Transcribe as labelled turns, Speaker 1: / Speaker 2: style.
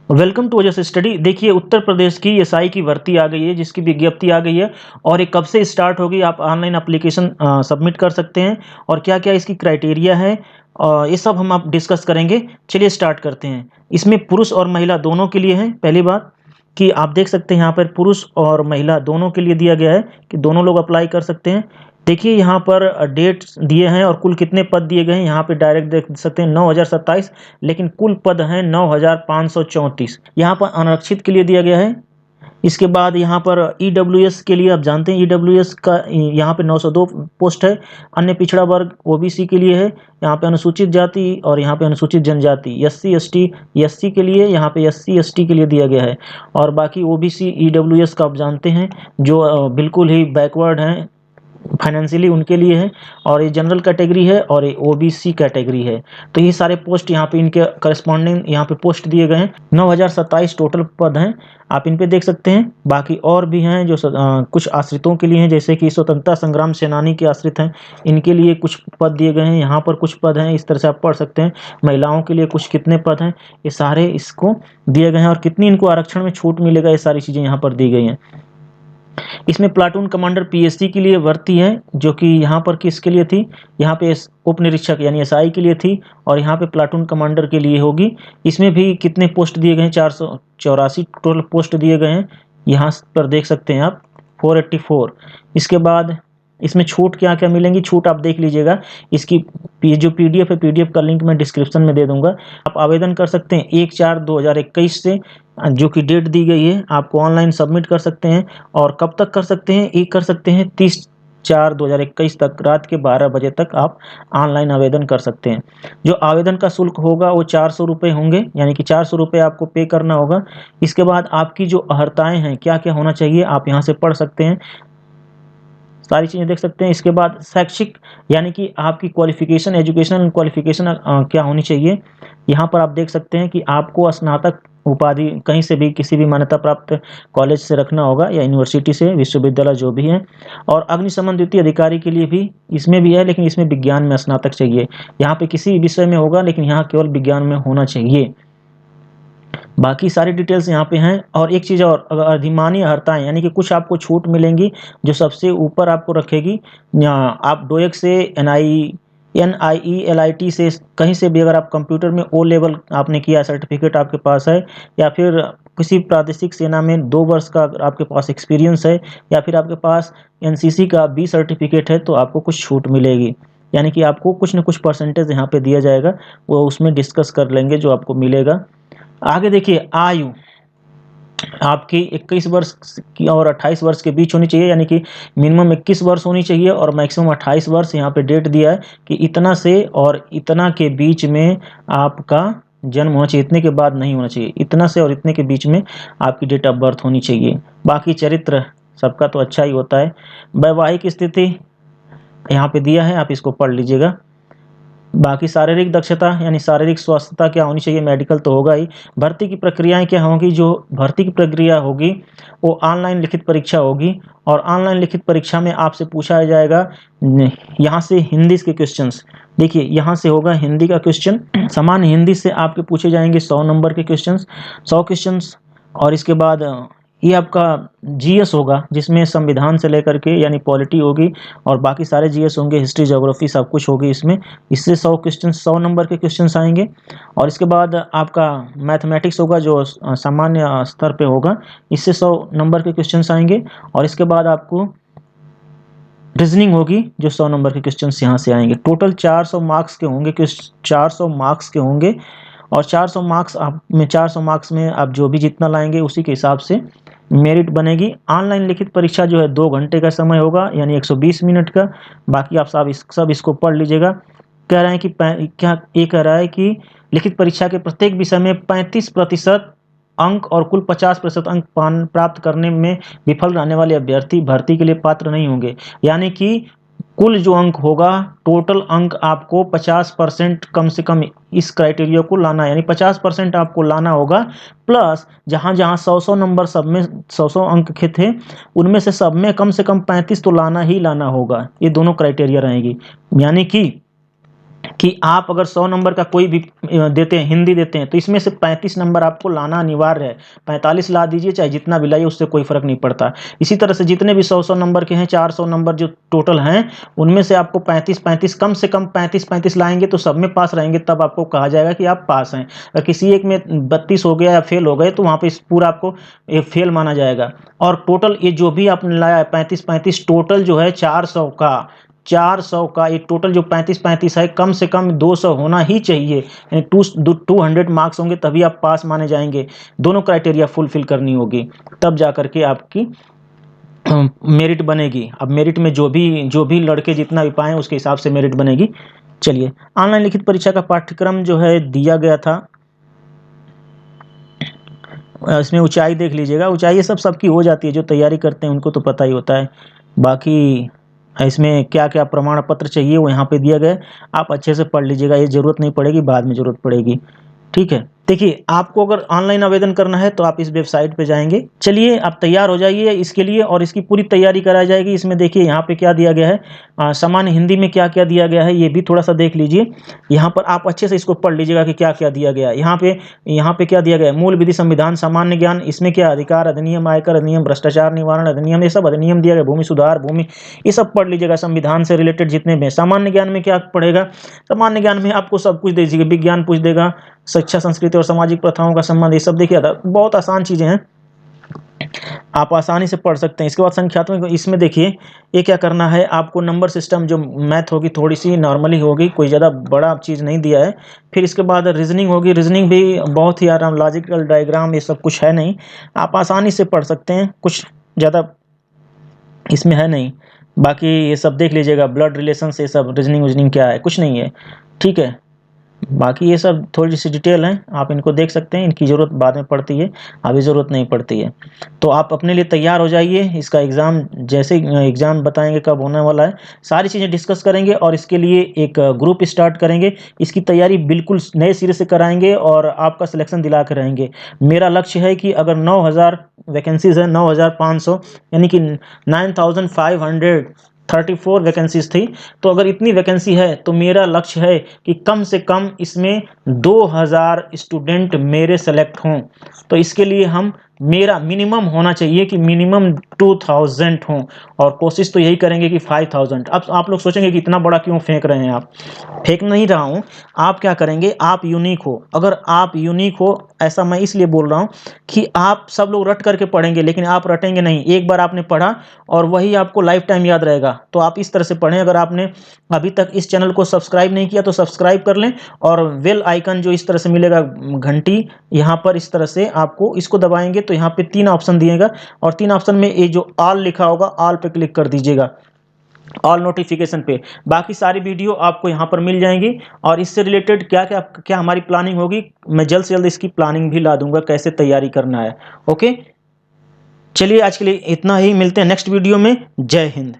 Speaker 1: Welcome to Ojas study. देखिए, उत्तर प्रदेश की SI की भर्ती आ गई है, जिसकी विज्ञप्ति आ गई है और ये कब से स्टार्ट होगी। आप ऑनलाइन एप्लीकेशन सबमिट कर सकते हैं और क्या क्या इसकी क्राइटेरिया है, ये सब हम आप डिस्कस करेंगे। चलिए स्टार्ट करते हैं। इसमें पुरुष और महिला दोनों के लिए है। पहली बात कि आप देख सकते हैं यहाँ पर पुरुष और महिला दोनों के लिए दिया गया है कि दोनों लोग अप्लाई कर सकते हैं। देखिए यहाँ पर डेट्स दिए हैं और कुल कितने पद दिए गए हैं यहाँ पे डायरेक्ट देख सकते हैं 9,027। लेकिन कुल पद हैं 9,534। यहाँ पर अनारक्षित के लिए दिया गया है। इसके बाद यहाँ पर ईडब्ल्यूएस के लिए आप जानते हैं ईडब्ल्यूएस का यहाँ पे 902 पोस्ट है। अन्य पिछड़ा वर्ग ओबीसी के लिए है। यहाँ पे अनुसूचित जाति और यहाँ पे अनुसूचित जनजाति एससी एसटी एससी के लिए, यहाँ पे एससी एसटी के लिए दिया गया है। और बाकी ओबीसी ईडब्ल्यूएस का आप जानते हैं जो बिल्कुल ही बैकवर्ड हैं फाइनेंशियली, उनके लिए है। और ये जनरल कैटेगरी है और ये ओबीसी कैटेगरी है। तो ये सारे पोस्ट यहाँ पे इनके करस्पॉन्डिंग यहाँ पे पोस्ट दिए गए हैं। 9,027 टोटल पद हैं, आप इन पे देख सकते हैं। बाकी और भी हैं जो कुछ आश्रितों के लिए हैं, जैसे कि स्वतंत्रता संग्राम सेनानी के आश्रित हैं, इनके लिए कुछ पद दिए गए हैं। यहाँ पर कुछ पद हैं, इस तरह से आप पढ़ सकते हैं। महिलाओं के लिए कुछ कितने पद हैं, ये सारे इसको दिए गए हैं और कितनी इनको आरक्षण में छूट मिलेगा, ये सारी चीज़ें यहाँ पर दी गई हैं। इसमें प्लाटून कमांडर पीएससी के लिए भर्ती है, जो कि यहाँ पर किसके लिए थी, यहाँ पे उप निरीक्षक यानी एसआई के लिए थी और यहाँ पे प्लाटून कमांडर के लिए होगी। इसमें भी कितने पोस्ट दिए गए हैं, 484 टोटल पोस्ट दिए गए हैं। यहाँ पर देख सकते हैं आप 484। इसके बाद इसमें छूट क्या क्या मिलेंगी, छूट आप देख लीजिएगा। इसकी जो पीडीएफ है, पीडीएफ का लिंक मैं डिस्क्रिप्शन में दे दूंगा। आप आवेदन कर सकते हैं 1/4/2021 से, जो कि डेट दी गई है। आपको ऑनलाइन सबमिट कर सकते हैं और कब तक कर सकते हैं, ये कर सकते हैं 30/4/2021 तक, रात के 12 बजे तक आप ऑनलाइन आवेदन कर सकते हैं। जो आवेदन का शुल्क होगा वो 400 रुपये होंगे, यानी कि 400 रुपये आपको पे करना होगा। इसके बाद आपकी जो अर्हताएं हैं, क्या क्या होना चाहिए, आप यहाँ से पढ़ सकते हैं, सारी चीज़ें देख सकते हैं। इसके बाद शैक्षिक यानी कि आपकी क्वालिफिकेशन, एजुकेशनल क्वालिफिकेशन क्या होनी चाहिए, यहाँ पर आप देख सकते हैं कि आपको स्नातक उपाधि कहीं से भी, किसी भी मान्यता प्राप्त कॉलेज से रखना होगा या यूनिवर्सिटी से, विश्वविद्यालय जो भी है। और अग्निशमन द्वितीय अधिकारी के लिए भी इसमें भी है, लेकिन इसमें विज्ञान में स्नातक चाहिए। यहाँ पे किसी विषय में होगा, लेकिन यहाँ केवल विज्ञान में होना चाहिए। बाकी सारी डिटेल्स यहाँ पे हैं। और एक चीज़ और, अगर अधिमानी अर्हताएँ यानी कि कुछ आपको छूट मिलेंगी, जो सबसे ऊपर आपको रखेगी। आप डोएक से NIE LIT से कहीं से भी अगर आप कंप्यूटर में ओ लेवल आपने किया, सर्टिफिकेट आपके पास है, या फिर किसी प्रादेशिक सेना में 2 वर्ष का अगर आपके पास एक्सपीरियंस है, या फिर आपके पास एनसीसी का बी सर्टिफिकेट है, तो आपको कुछ छूट मिलेगी। यानी कि आपको कुछ न कुछ परसेंटेज यहाँ पे दिया जाएगा, वो उसमें डिस्कस कर लेंगे जो आपको मिलेगा। आगे देखिए, आयु आपकी 21 वर्ष की और 28 वर्ष के बीच होनी चाहिए, यानी कि मिनिमम 21 वर्ष होनी चाहिए और मैक्सिमम 28 वर्ष। यहाँ पे डेट दिया है कि इतना से और इतना के बीच में आपका जन्म होना चाहिए, इतने के बाद नहीं होना चाहिए। इतना से और इतने के बीच में आपकी डेट ऑफ बर्थ होनी चाहिए। बाकी चरित्र सबका तो अच्छा ही होता है। वैवाहिक स्थिति यहाँ पे दिया है, आप इसको पढ़ लीजिएगा। बाकी शारीरिक दक्षता यानी शारीरिक स्वास्थ्यता क्या होनी चाहिए, मेडिकल तो होगा ही। भर्ती की प्रक्रियाएं क्या होंगी, जो भर्ती की प्रक्रिया होगी वो ऑनलाइन लिखित परीक्षा होगी। और ऑनलाइन लिखित परीक्षा में आपसे पूछा जाएगा यहाँ से हिंदी के क्वेश्चंस। देखिए यहाँ से होगा हिंदी का क्वेश्चन, सामान्य हिंदी से आपके पूछे जाएंगे 100 नंबर के क्वेश्चंस, 100 क्वेश्चंस। और इसके बाद ये आपका जीएस होगा, जिसमें संविधान से लेकर के यानी पॉलिटी होगी और बाकी सारे जीएस होंगे, हिस्ट्री ज्योग्राफी सब कुछ होगी इसमें। इससे 100 क्वेश्चन, 100 नंबर के क्वेश्चंस आएंगे। और इसके बाद आपका मैथमेटिक्स होगा, जो सामान्य स्तर पे होगा, इससे 100 नंबर के क्वेश्चंस आएंगे। और इसके बाद आपको रीजनिंग होगी, जो 100 नंबर के क्वेश्चंस यहाँ से आएंगे। टोटल 400 मार्क्स के होंगे, 400 मार्क्स के होंगे। और 400 मार्क्स आप में 400 मार्क्स में आप जो भी जितना लाएंगे उसी के हिसाब से मेरिट बनेगी। ऑनलाइन लिखित परीक्षा जो है 2 घंटे का समय होगा, यानी 120 मिनट का। बाकी आप सब इसको पढ़ लीजिएगा। कह रहे हैं कि क्या ये कह रहा है कि लिखित परीक्षा के प्रत्येक विषय में 35% अंक और कुल 50% अंक प्राप्त करने में विफल रहने वाले अभ्यर्थी भर्ती के लिए पात्र नहीं होंगे। यानी कि कुल जो अंक होगा, टोटल अंक आपको 50% कम से कम इस क्राइटेरिया को लाना है, यानी 50% आपको लाना होगा। प्लस जहाँ जहाँ 100 नंबर सब में 100 अंक के थे, उनमें से सब में कम से कम 35 तो लाना ही लाना होगा। ये दोनों क्राइटेरिया रहेगी। यानी कि कि आप अगर 100 नंबर का कोई भी देते हैं, हिंदी देते हैं, तो इसमें से 35 नंबर आपको लाना अनिवार्य है। 45 ला दीजिए, चाहे जितना भी लाइए, उससे कोई फ़र्क नहीं पड़ता। इसी तरह से जितने भी 100-100 नंबर के हैं, 400 नंबर जो टोटल हैं, उनमें से आपको 35-35 कम से कम 35-35 लाएँगे तो सब में पास रहेंगे, तब आपको कहा जाएगा कि आप पास हैं। अगर किसी एक में 32 हो गया या फेल हो गए, तो वहाँ पे इस पूरा आपको फेल माना जाएगा। और टोटल ये जो भी आपने लाया है 35-35, टोटल जो है 400 का ये टोटल जो 35-35 है, कम से कम 200 होना ही चाहिए। यानी 200 मार्क्स होंगे तभी आप पास माने जाएंगे। दोनों क्राइटेरिया फुलफिल करनी होगी, तब जा करके आपकी मेरिट बनेगी। अब मेरिट में जो भी लड़के जितना भी पाएँ, उसके हिसाब से मेरिट बनेगी। चलिए, ऑनलाइन लिखित परीक्षा का पाठ्यक्रम जो है दिया गया था। इसमें ऊंचाई देख लीजिएगा, ऊंचाई ये सब सबकी हो जाती है, जो तैयारी करते हैं उनको तो पता ही होता है। बाकी इसमें क्या क्या प्रमाण पत्र चाहिए वो यहाँ पे दिया गया है, आप अच्छे से पढ़ लीजिएगा, ये ज़रूरत नहीं पड़ेगी, बाद में ज़रूरत पड़ेगी। ठीक है, देखिए आपको अगर ऑनलाइन आवेदन करना है तो आप इस वेबसाइट पे जाएंगे। चलिए, आप तैयार हो जाइए इसके लिए, और इसकी पूरी तैयारी कराई जाएगी। इसमें देखिए यहाँ पे क्या दिया गया है, सामान्य हिंदी में क्या क्या दिया गया है, ये भी थोड़ा सा देख लीजिए। यहाँ पर आप अच्छे से इसको पढ़ लीजिएगा कि क्या क्या दिया गया है। यहाँ पे क्या दिया गया है, मूल विधि, संविधान, सामान्य ज्ञान, इसमें क्या अधिकार अधिनियम, आयकर अधिनियम, भ्रष्टाचार निवारण अधिनियम, ये सब अधिनियम दिया गया, भूमि सुधार, भूमि, ये सब पढ़ लीजिएगा। संविधान से रिलेटेड जितने भी। सामान्य ज्ञान में क्या पढ़ेगा, सामान्य ज्ञान में आपको सब कुछ दे दीजिएगा, विज्ञान पूछ देगा, शिक्षा, संस्कृति और सामाजिक प्रथाओं का संबंध, ये सब देखिए, बहुत आसान चीजें हैं, आप आसानी से पढ़ सकते हैं। इसके बाद संख्यात्मक, इसमें देखिए ये क्या करना है, आपको नंबर सिस्टम जो मैथ होगी थोड़ी सी नॉर्मली होगी, कोई ज़्यादा बड़ा चीज़ नहीं दिया है। फिर इसके बाद रीजनिंग होगी, रीजनिंग भी बहुत ही आराम, लॉजिकल डायग्राम ये सब कुछ है नहीं, आप आसानी से पढ़ सकते हैं, कुछ ज़्यादा इसमें है नहीं। बाकी ये सब देख लीजिएगा, ब्लड रिलेशन से सब रीजनिंग विजनिंग क्या है, कुछ नहीं है। ठीक है, बाकी ये सब थोड़ी सी डिटेल हैं, आप इनको देख सकते हैं, इनकी ज़रूरत बाद में पड़ती है, अभी ज़रूरत नहीं पड़ती है। तो आप अपने लिए तैयार हो जाइए, इसका एग्ज़ाम जैसे एग्ज़ाम बताएंगे कब होने वाला है, सारी चीज़ें डिस्कस करेंगे, और इसके लिए एक ग्रुप स्टार्ट करेंगे। इसकी तैयारी बिल्कुल नए सिरे से कराएंगे और आपका सिलेक्शन दिला कर रहेंगे। मेरा लक्ष्य है कि अगर 9000 वैकेंसीज़ है, 9500 यानी कि 9534 वैकेंसीज थी, तो अगर इतनी वैकेंसी है तो मेरा लक्ष्य है कि कम से कम इसमें 2000 स्टूडेंट मेरे सेलेक्ट हों। तो इसके लिए हम, मेरा मिनिमम होना चाहिए कि मिनिमम 2000 हों, और कोशिश तो यही करेंगे कि 5000। अब आप लोग सोचेंगे कि इतना बड़ा क्यों फेंक रहे हैं आप, फेंक नहीं रहा हूँ। आप क्या करेंगे, आप यूनिक हो, अगर आप यूनिक हो, ऐसा मैं इसलिए बोल रहा हूँ कि आप सब लोग रट करके पढ़ेंगे, लेकिन आप रटेंगे नहीं, एक बार आपने पढ़ा और वही आपको लाइफ टाइम याद रहेगा। तो आप इस तरह से पढ़ें। अगर आपने अभी तक इस चैनल को सब्सक्राइब नहीं किया तो सब्सक्राइब कर लें, और बेल आइकन जो इस तरह से मिलेगा, घंटी, यहाँ पर इस तरह से आपको इसको दबाएंगे तो यहाँ पे 3 ऑप्शन दिएगा, और 3 ऑप्शन में ये जो ऑल लिखा होगा, ऑल पे क्लिक कर दीजिएगा, ऑल नोटिफिकेशन पे। बाकी सारी वीडियो आपको यहाँ पर मिल जाएंगी, और इससे रिलेटेड क्या क्या क्या हमारी प्लानिंग होगी, मैं जल्द से जल्द इसकी प्लानिंग भी ला दूंगा, कैसे तैयारी करना है। ओके, चलिए आज के लिए इतना ही, मिलते हैं नेक्स्ट वीडियो में। जय हिंद।